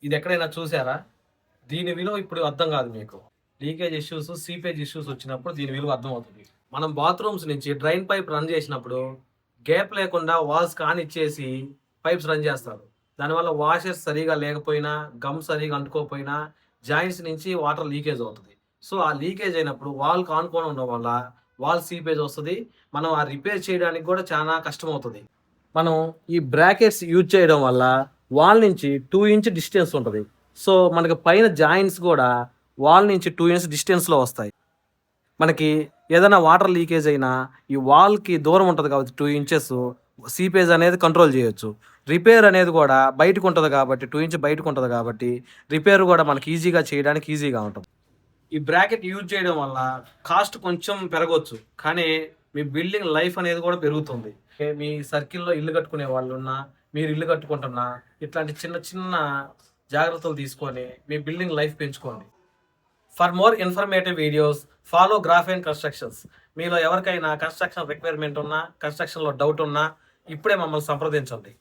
ఇది ఎక్కడైనా చూసారా? దీని విలువ ఇప్పుడు అర్థం కాదు మీకు. లీకేజ్ ఇష్యూస్, సీపేజ్ ఇష్యూస్ వచ్చినప్పుడు దీని విలువ అర్థమవుతుంది. మనం బాత్రూమ్స్ నుంచి డ్రైన్ పైప్ రన్ చేసినప్పుడు గ్యాప్ లేకుండా వాల్స్ కానిచ్చేసి పైప్స్ రన్ చేస్తారు. దానివల్ల వాషెస్ సరిగా లేకపోయినా, గమ్ సరిగా అంటుకోకపోయినా జాయింట్స్ నుంచి వాటర్ లీకేజ్ అవుతుంది. సో, ఆ లీకేజ్ అయినప్పుడు వాల్ కానుకొని ఉండడం వల్ల వాల్ సీపేజ్ వస్తది. మనం ఆ రిపేర్ చేయడానికి కూడా చాలా కష్టమవుతది. మనం ఈ బ్రాకెట్స్ యూజ్ చేయడం వల్ల వాల్ నుంచి 2 ఇంచ్ డిస్టెన్స్ ఉంటది. సో, మనకి పైన జాయింట్స్ గూడా వాల్ నుంచి 2 ఇంచ్ డిస్టెన్స్‌లో వస్తాయి. మనకి ఏదైనా వాటర్ లీకేజ్ అయినా ఈ వాల్‌కి దూరం ఉంటది కాబట్టి 2 ఇంచెస్ సీపేజ్ అనేది కంట్రోల్ చేయొచ్చు. రిపేర్ అనేది గూడా బయటకుంటది కాబట్టి 2 ఇంచ్ బయటకుంటది కాబట్టి రిపేర్ గూడా మనకి ఈజీగా చేయడానికి ఈజీగా ఉంటది. ఈ బ్రాకెట్ యూజ్ చేయడం వల్ల కాస్ట్ కొంచెం పెరగొచ్చు. కానీ మీ బిల్డింగ్ లైఫ్ అనేది గూడా పెరుగుతుంది. మీ సర్కిల్‌లో ఇల్లు కట్టుకునే వాళ్ళున్నా, మీరు ఇల్లు కట్టుకుంటున్నా ఇట్లాంటి చిన్న చిన్న జాగ్రత్తలు తీసుకొని మీ బిల్డింగ్ లైఫ్ పెంచుకోండి. For more informative videos follow graph and constructions. మీలో ఎవరికైనా కన్స్ట్రక్షన్ రిక్వైర్మెంట్ ఉన్నా, కన్స్ట్రక్షన్‌లో డౌట్ ఉన్నా ఇప్పుడే మమ్మల్ని సంప్రదించండి.